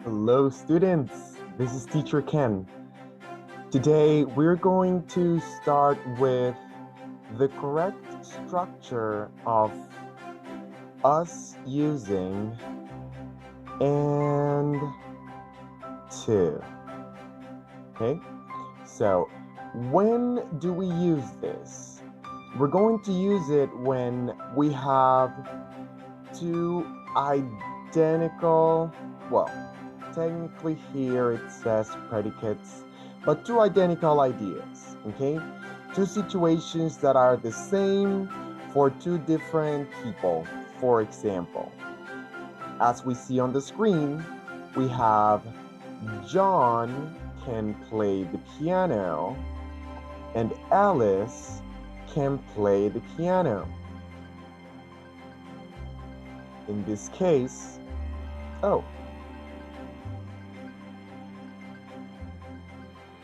Hello, students. This is Teacher Ken. Today, we're going to start with the correct structure of us using and to. Okay, so when do we use this? We're going to use it when we have two identical, well, technically here it says predicates, but two identical ideas, okay? Two situations that are the same for two different people. For example, as we see on the screen, we have John can play the piano and Alice can play the piano. In this case,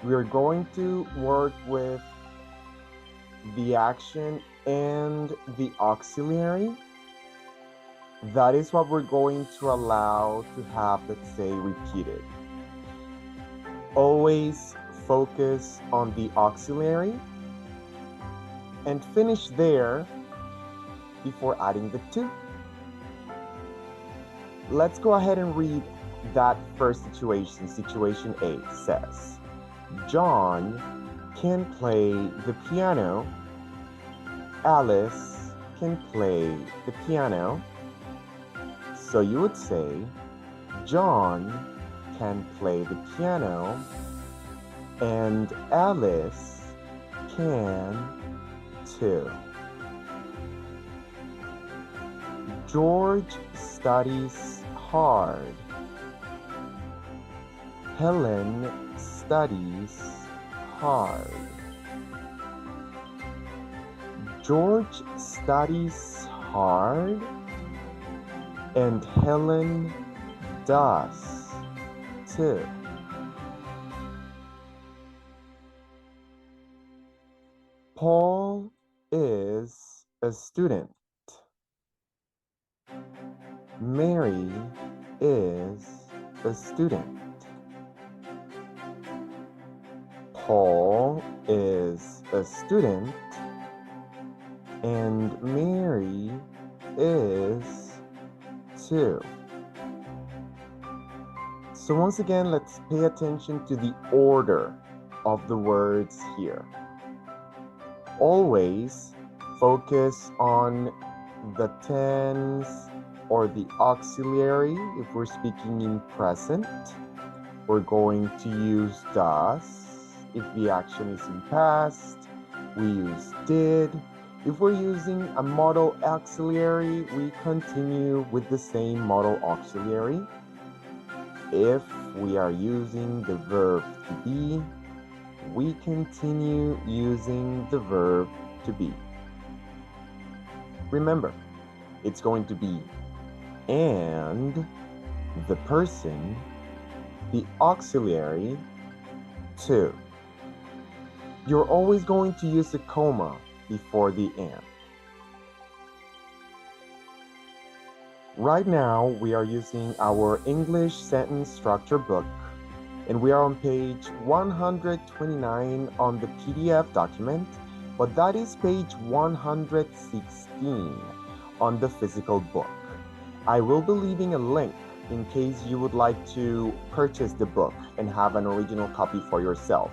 we are going to work with the action and the auxiliary. That is what we're going to allow to have, let's say, repeated. Always focus on the auxiliary and finish there before adding the to. Let's go ahead and read that first situation. Situation A says, John can play the piano. Alice can play the piano. So you would say, John can play the piano and Alice can too. George studies hard. Helen studies hard. George studies hard and Helen does too. Paul is a student. Mary is a student. Paul is a student and Mary is too. So once again, let's pay attention to the order of the words here. Always focus on the tense or the auxiliary. If we're speaking in present, we're going to use does. If the action is in past, we use did. If we're using a modal auxiliary, we continue with the same modal auxiliary. If we are using the verb to be, we continue using the verb to be. Remember, it's going to be and the person, the auxiliary, to. You're always going to use a comma before the and. Right now, we are using our English sentence structure book, and we are on page 129 on the PDF document, but that is page 116 on the physical book. I will be leaving a link in case you would like to purchase the book and have an original copy for yourself.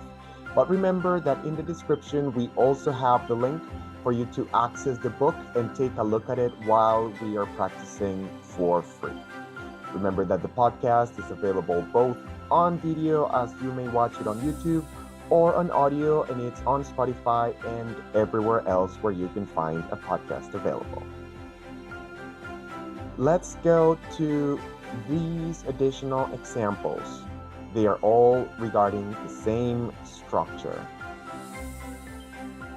But remember that in the description, we also have the link for you to access the book and take a look at it while we are practicing for free. Remember that the podcast is available both on video, as you may watch it on YouTube, or on audio, and it's on Spotify and everywhere else where you can find a podcast available. Let's go to these additional examples. They are all regarding the same structure.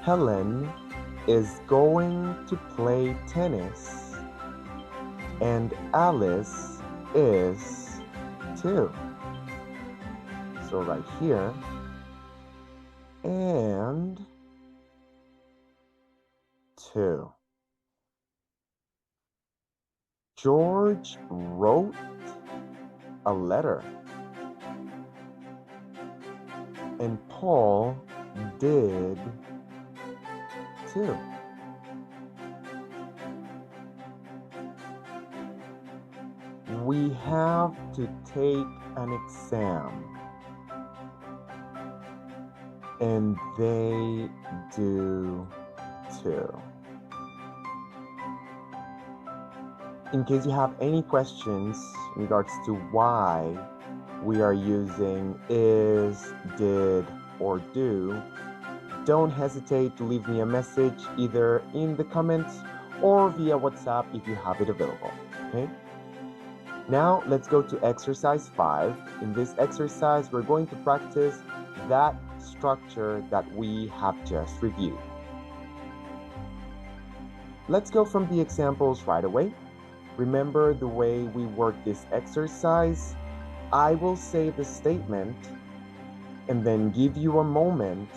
Helen is going to play tennis and Alice is too. So right here, and too. George wrote a letter. And Paul did too. We have to take an exam. And they do too. In case you have any questions in regards to why we are using is, did, or do, don't hesitate to leave me a message either in the comments or via WhatsApp if you have it available, okay? Now let's go to exercise 5. In this exercise, we're going to practice that structure that we have just reviewed. Let's go from the examples right away. Remember the way we work this exercise? I will say the statement and then give you a moment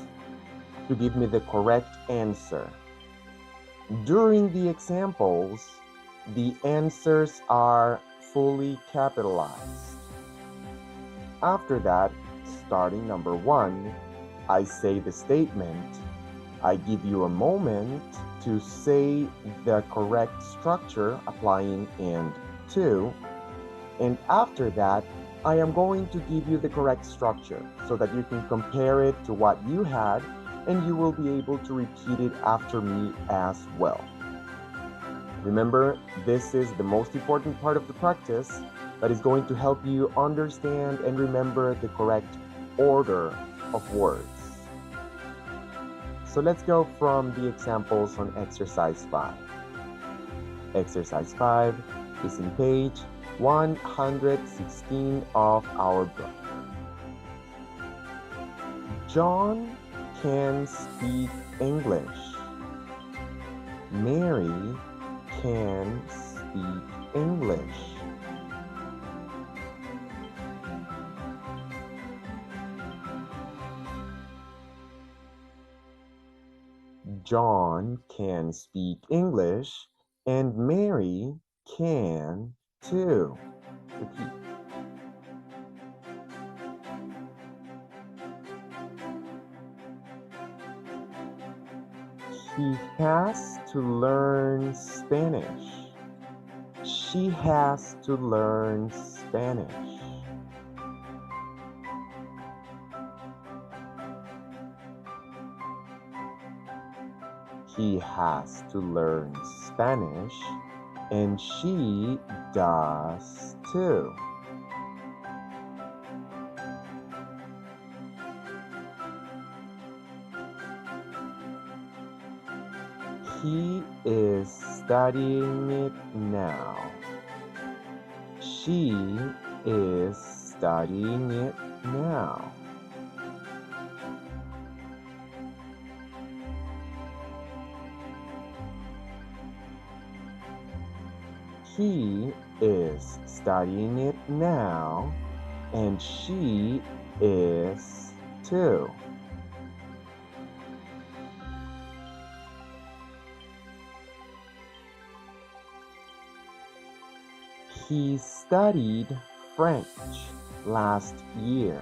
to give me the correct answer. During the examples, the answers are fully capitalized. After that, starting number 1, I say the statement, I give you a moment to say the correct structure applying and to, and after that, I am going to give you the correct structure so that you can compare it to what you had and you will be able to repeat it after me as well. Remember, this is the most important part of the practice that is going to help you understand and remember the correct order of words. So let's go from the examples on exercise 5. Exercise 5 is in page 116 of our book. John can speak English. Mary can speak English. John can speak English and Mary can too. Repeat. He has to learn Spanish. She has to learn Spanish. He has to learn Spanish, and she does too. He is studying it now. She is studying it now. He is studying it now, and she is too. He studied French last year.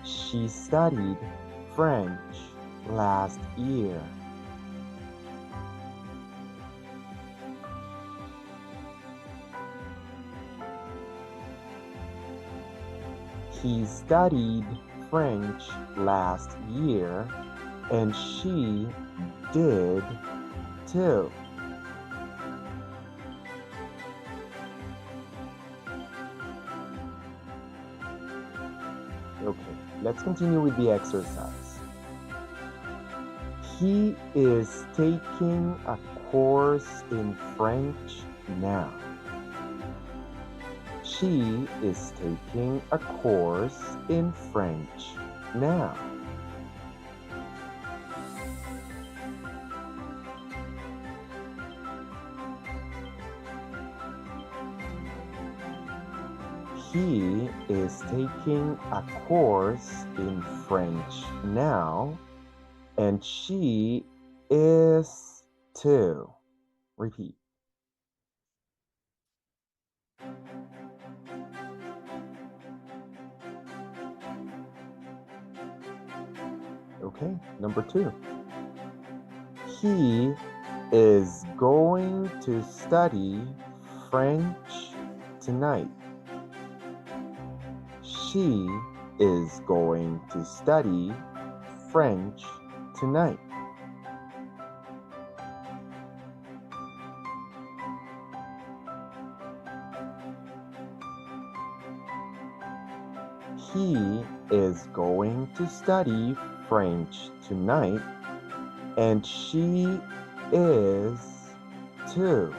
She studied French last year. He studied French last year, and she did too. Okay, let's continue with the exercise. He is taking a course in French now. She is taking a course in French now. He is taking a course in French now, and she is too. Repeat. Okay, number 2. He is going to study French tonight. She is going to study French tonight. He is going to study French tonight, and she is too.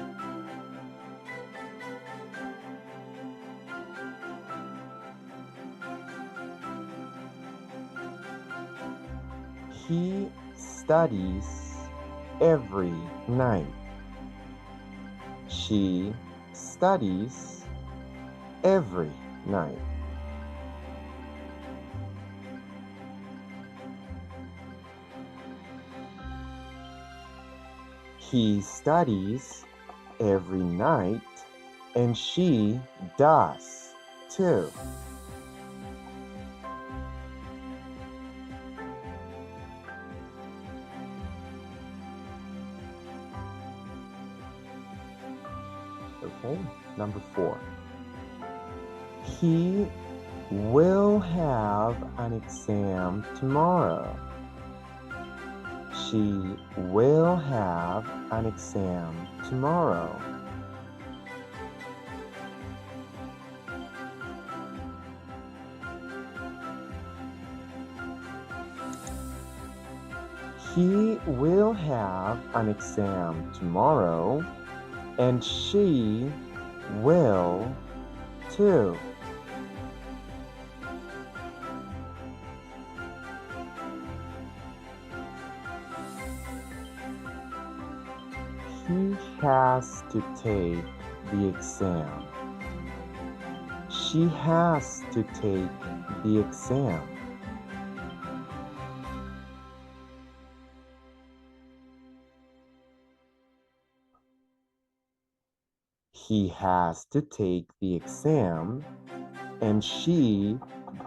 He studies every night. She studies every night. He studies every night, and she does too. Okay, number 4. He will have an exam tomorrow. She will have an exam tomorrow. He will have an exam tomorrow, and she will too. He has to take the exam. She has to take the exam. He has to take the exam, and she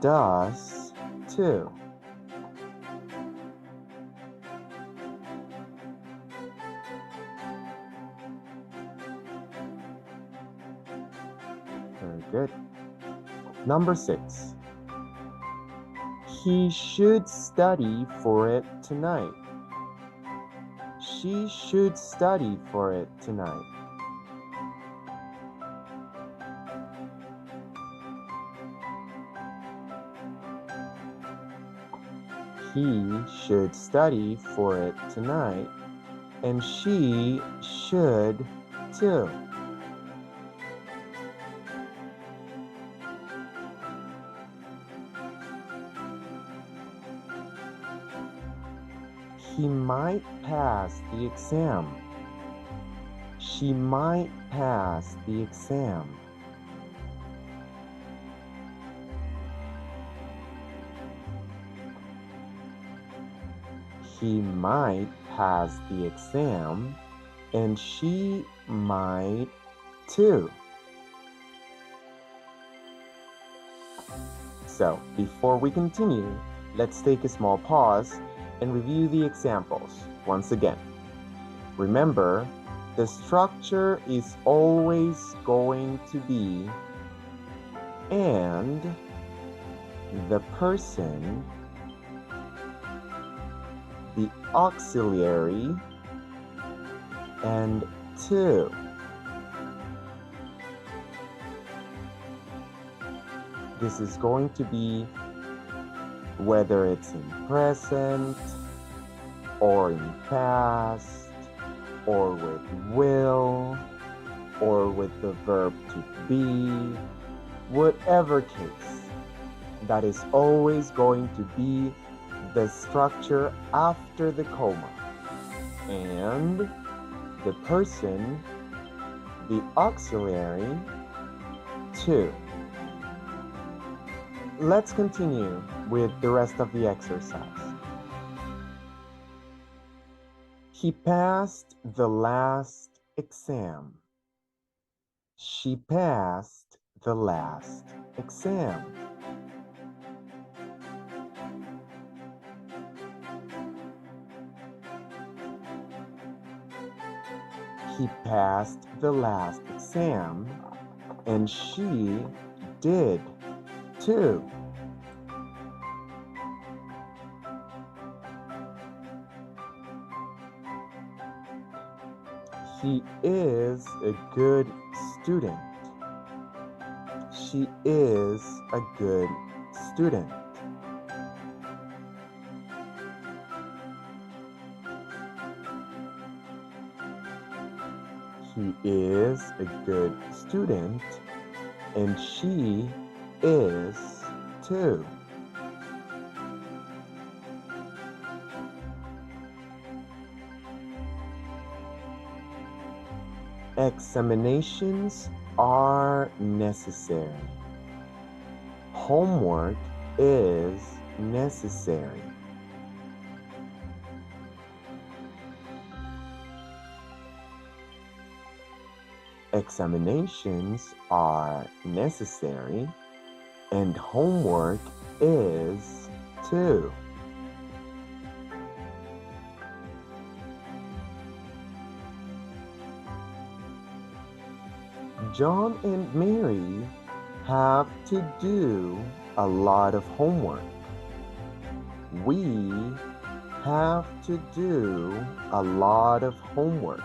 does too. Very good. Number 6. He should study for it tonight. She should study for it tonight. He should study for it tonight, and she should too. He might pass the exam. She might pass the exam. He might pass the exam, and she might too. So, before we continue, let's take a small pause and review the examples once again. Remember, the structure is always going to be and, the person, the auxiliary, and to. This is going to be whether it's in present, or in past, or with will, or with the verb to be, whatever case, that is always going to be the structure after the comma. And the person, the auxiliary, to. Let's continue with the rest of the exercise. He passed the last exam. She passed the last exam. He passed the last exam, and she did too. He is a good student. She is a good student. He is a good student, and she is too. Examinations are necessary. Homework is necessary. Examinations are necessary, and homework is too. John and Mary have to do a lot of homework. We have to do a lot of homework.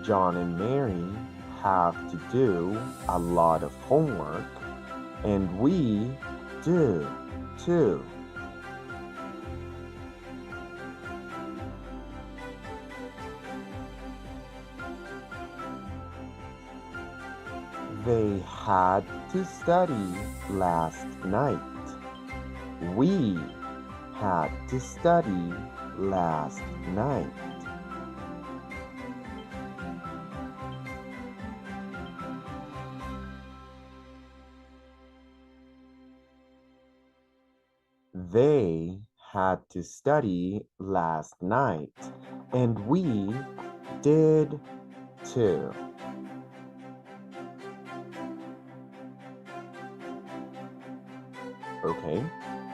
John and Mary have to do a lot of homework, and we do too. They had to study last night. We had to study last night. They had to study last night, and we did too. Okay,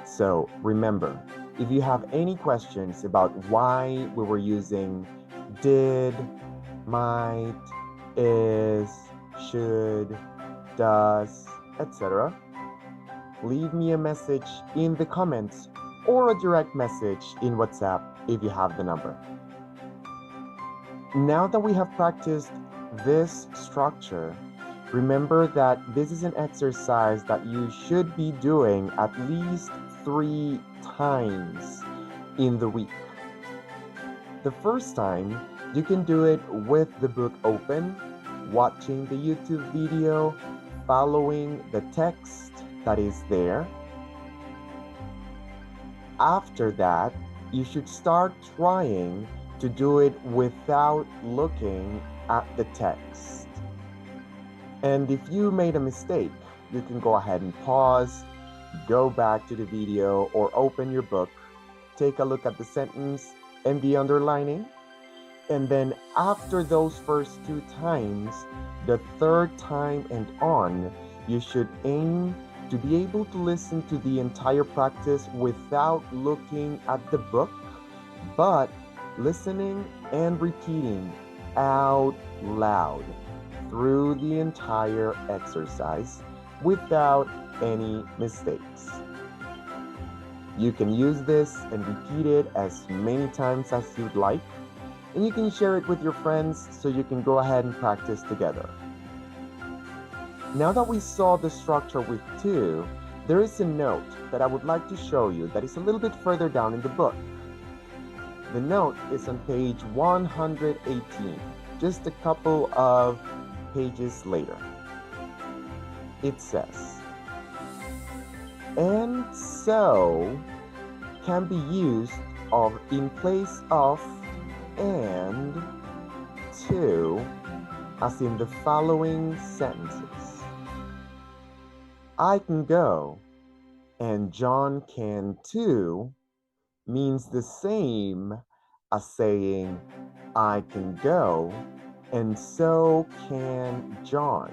so remember, if you have any questions about why we were using did, might, is, should, does, etc., leave me a message in the comments or a direct message in WhatsApp if you have the number. Now that we have practiced this structure, remember that this is an exercise that you should be doing at least 3 times in the week. The first time, you can do it with the book open, watching the YouTube video, following the text that is there. After that, you should start trying to do it without looking at the text. And if you made a mistake, you can go ahead and pause, go back to the video, or open your book, take a look at the sentence and the underlining. And then after those first 2 times, the third time and on, you should aim to be able to listen to the entire practice without looking at the book, but listening and repeating out loud through the entire exercise without any mistakes. You can use this and repeat it as many times as you'd like, and you can share it with your friends so you can go ahead and practice together. Now that we saw the structure with 2, there is a note that I would like to show you that is a little bit further down in the book. The note is on page 118, just a couple of pages later. It says, "And so" can be used in place of and, to, as in the following sentences. I can go and John can too means the same as saying I can go and so can John.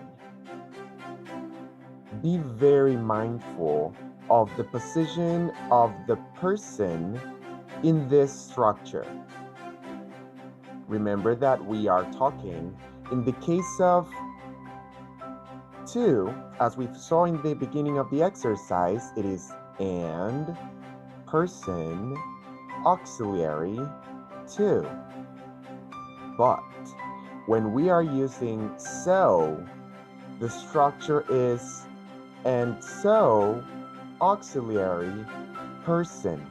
Be very mindful of the position of the person in this structure. Remember that we are talking in the case of to, as we saw in the beginning of the exercise, it is and, person, auxiliary, to. But when we are using so, the structure is and so, auxiliary, person.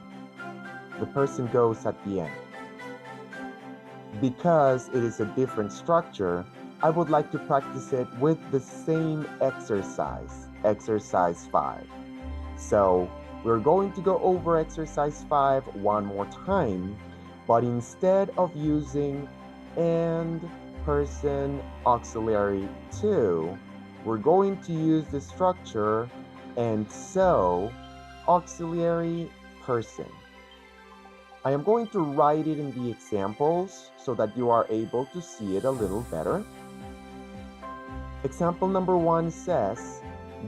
The person goes at the end. Because it is a different structure, I would like to practice it with the same exercise, exercise 5. So we're going to go over exercise 5 one more time, but instead of using and, person, auxiliary, to, we're going to use the structure and so, auxiliary, person. I am going to write it in the examples so that you are able to see it a little better. Example number 1 says,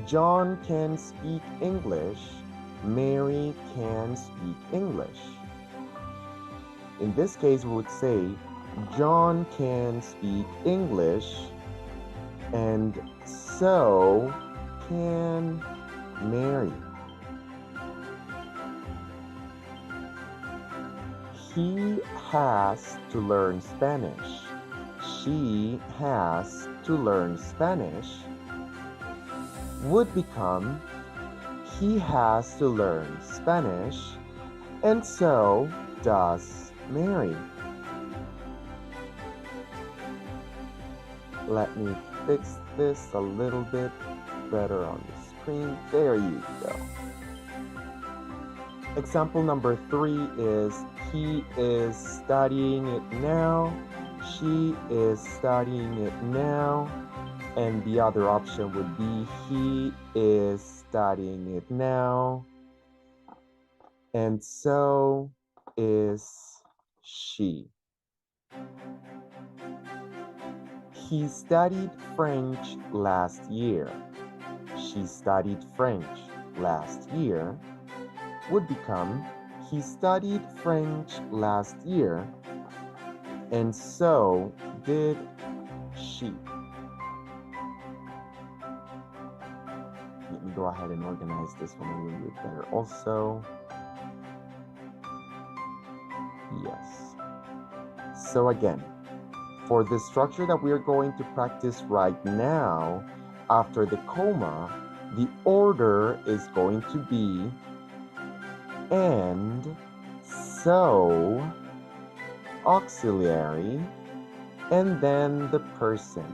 John can speak English, Mary can speak English. In this case, we would say, John can speak English, and so can Mary. He has to learn Spanish. She has to learn Spanish would become he has to learn Spanish, and so does Mary. Let me fix this a little bit better on the screen. There you go. Example number 3 is he is studying it now, she is studying it now, and the other option would be he is studying it now, and so is she. He studied French last year. She studied French last year would become he studied French last year, and so did she. Let me go ahead and organize this one a little bit better also. Yes. So again, for the structure that we are going to practice right now, after the comma, the order is going to be and, so, auxiliary, and then the person.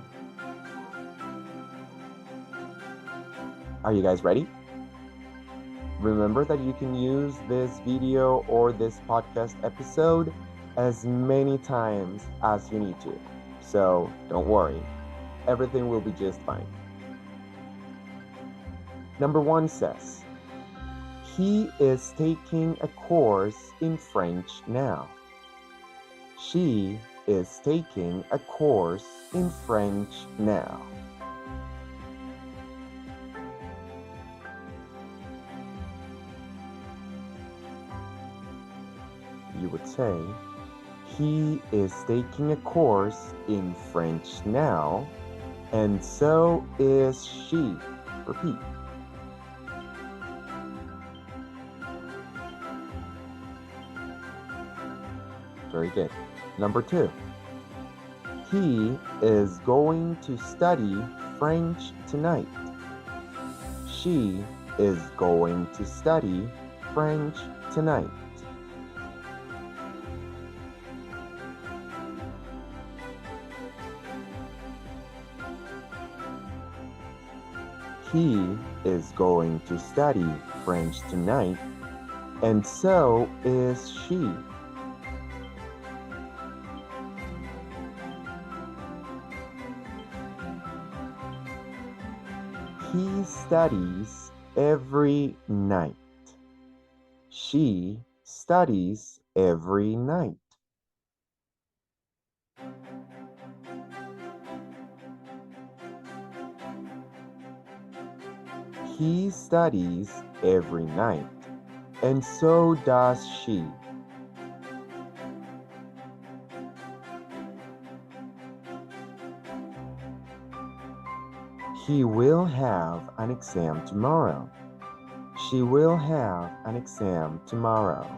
Are you guys ready? Remember that you can use this video or this podcast episode as many times as you need to. So don't worry, everything will be just fine. Number 1 says, he is taking a course in French now. She is taking a course in French now. You would say, he is taking a course in French now, and so is she. Repeat. Very good. Number 2. He is going to study French tonight. She is going to study French tonight. He is going to study French tonight, and so is she. He studies every night. She studies every night. He studies every night, and so does she. He will have an exam tomorrow. She will have an exam tomorrow.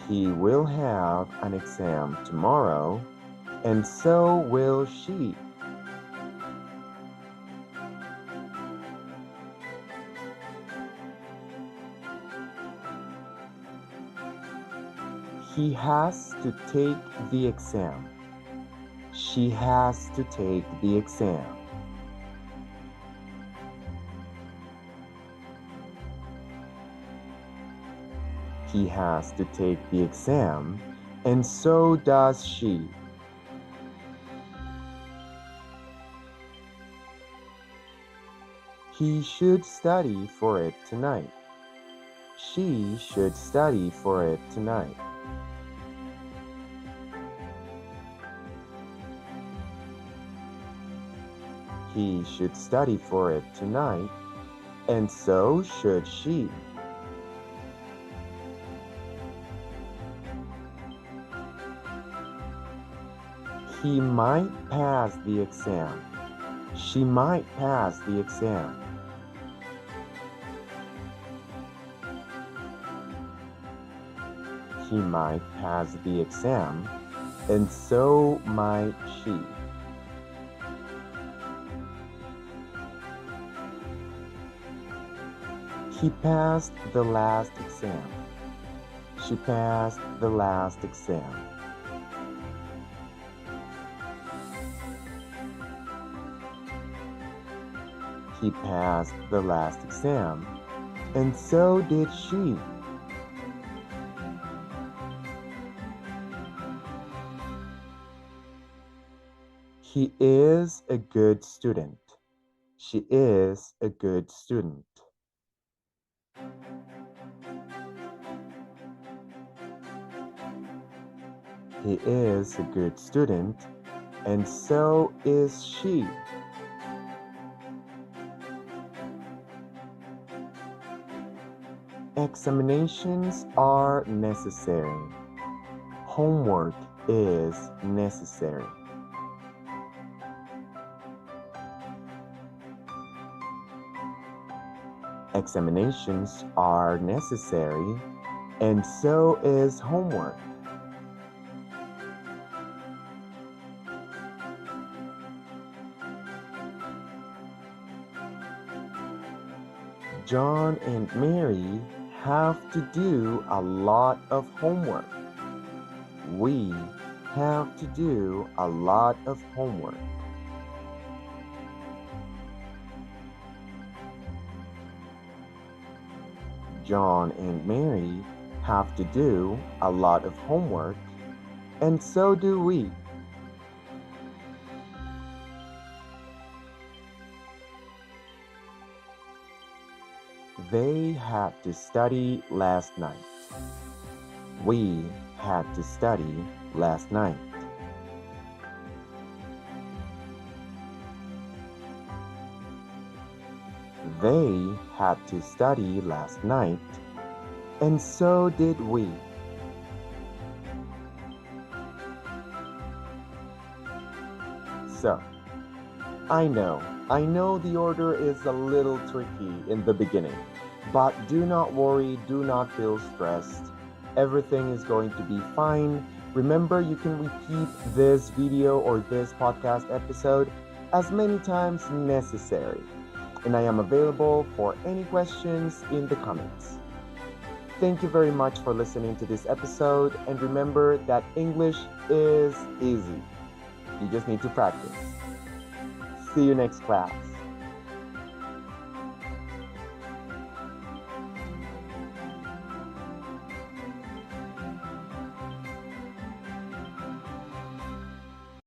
He will have an exam tomorrow, and so will she. He has to take the exam. She has to take the exam. He has to take the exam, and so does she. He should study for it tonight. She should study for it tonight. He should study for it tonight, and so should she. He might pass the exam. She might pass the exam. He might pass the exam, and so might she. He passed the last exam. She passed the last exam. He passed the last exam, and so did she. He is a good student. She is a good student. He is a good student, and so is she. Examinations are necessary. Homework is necessary. Examinations are necessary, and so is homework. John and Mary have to do a lot of homework. We have to do a lot of homework. John and Mary have to do a lot of homework, and so do we. They had to study last night. We had to study last night. They had to study last night, and so did we. So, I know the order is a little tricky in the beginning, but do not worry, do not feel stressed. Everything is going to be fine. Remember, you can repeat this video or this podcast episode as many times necessary. And I am available for any questions in the comments. Thank you very much for listening to this episode, and remember that English is easy. You just need to practice. See you next class.